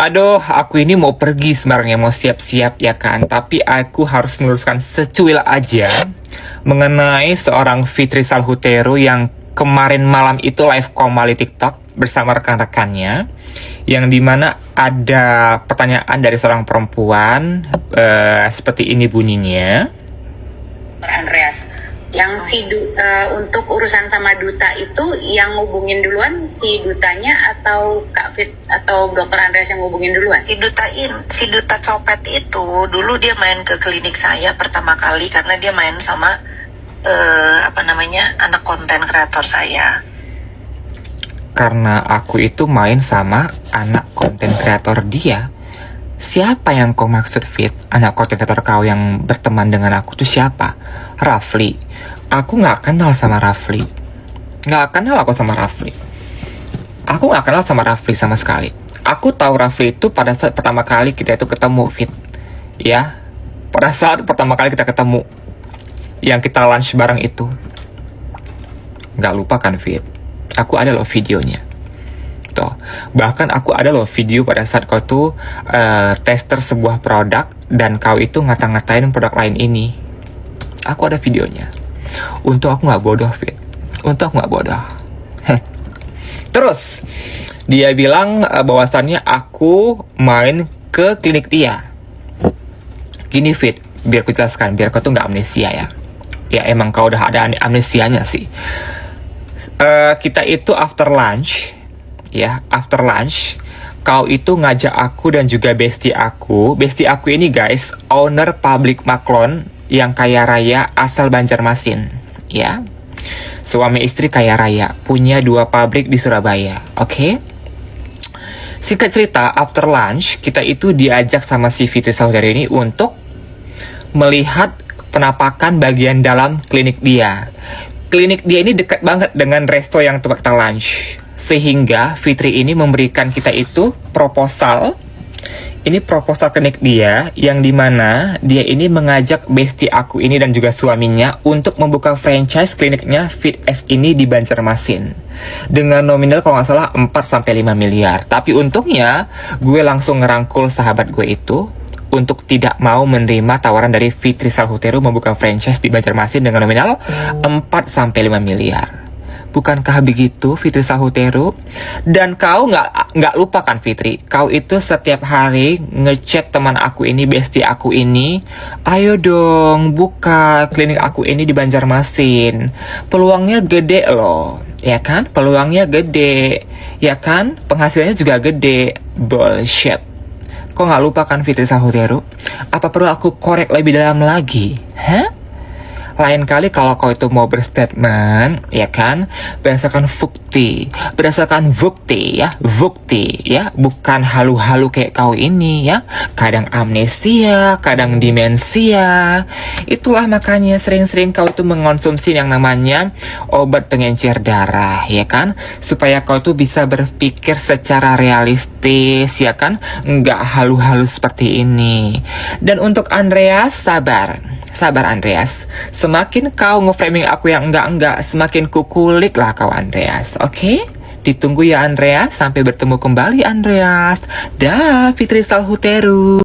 Aduh, aku ini mau pergi sebenarnya, mau siap-siap ya kan. Tapi aku harus meluruskan secuil aja mengenai seorang Fitri Salhuteru yang kemarin malam itu live koma di TikTok bersama rekan-rekannya, yang dimana ada pertanyaan dari seorang perempuan seperti ini bunyinya. Andreas, yang untuk urusan sama Duta itu yang ngubungin duluan si Dutanya atau Kak Fit atau Dokter Andreas yang ngubungin duluan? Si Duta copet itu dulu dia main ke klinik saya pertama kali karena dia main sama anak konten kreator saya. Karena aku itu main sama anak konten kreator dia. Siapa yang kau maksud, Fit? Anak konten kreator kau yang berteman dengan aku tuh siapa? Rafli. Aku gak kenal sama Rafli. Gak kenal aku sama Rafli. Aku gak kenal sama Rafli sama sekali. Aku tahu Rafli itu pada saat pertama kali kita itu ketemu, Fit. Ya, pada saat pertama kali kita ketemu, yang kita lunch bareng itu. Gak lupa kan, Fit? Aku ada loh videonya. Tuh. Bahkan aku ada loh video pada saat kau tuh tester sebuah produk dan kau itu ngata-ngatain produk lain ini. Aku ada videonya. Untung aku gak bodoh, Fit. Untung aku gak bodoh. Terus dia bilang bahwasannya aku main ke klinik dia. Gini, Fit, biar aku jelaskan, biar kau tuh gak amnesia ya. Ya emang kau udah ada amnesianya sih. Kita itu after lunch, kau itu ngajak aku dan juga bestie aku ini guys, owner pabrik Maklon yang kaya raya asal Banjarmasin, ya. Suami istri kaya raya, punya 2 pabrik di Surabaya, oke? Singkat cerita, after lunch, kita itu diajak sama si Fitri Salhuteru ini untuk melihat penampakan bagian dalam klinik dia. Klinik dia ini dekat banget dengan resto yang tempat kita lunch. Sehingga Fitri ini memberikan kita itu proposal. Ini proposal klinik dia, yang dimana dia ini mengajak bestie aku ini dan juga suaminya untuk membuka franchise kliniknya Fit S ini di Banjarmasin. Dengan nominal kalau nggak salah 4-5 miliar. Tapi untungnya gue langsung ngerangkul sahabat gue itu untuk tidak mau menerima tawaran dari Fitri Salhuteru membuka franchise di Banjarmasin dengan nominal 4-5 miliar. Bukankah begitu, Fitri Salhuteru? Dan kau nggak lupa kan, Fitri? Kau itu setiap hari ngechat teman aku ini, bestie aku ini, ayo dong buka klinik aku ini di Banjarmasin. Peluangnya gede loh, ya kan? Peluangnya gede, ya kan? Penghasilannya juga gede. Bullshit. Kok nggak lupa kan, Fitri Salhuteru? Apa perlu aku korek lebih dalam lagi? Hah? Lain kali kalau kau itu mau berstatement, ya kan, berdasarkan bukti ya, bukan halu-halu kayak kau ini ya, kadang amnesia, kadang demensia. Itulah makanya sering-sering kau itu mengonsumsi yang namanya obat pengencer darah, ya kan, supaya kau tuh bisa berpikir secara realistis, ya kan, nggak halu-halu seperti ini. Dan untuk Andreas, sabar Andreas. Semakin kau nge-framing aku yang enggak, semakin kukulik lah kau, Andreas. Oke? Ditunggu ya, Andreas. Sampai bertemu kembali, Andreas. Dah, Fitri Salhuteru.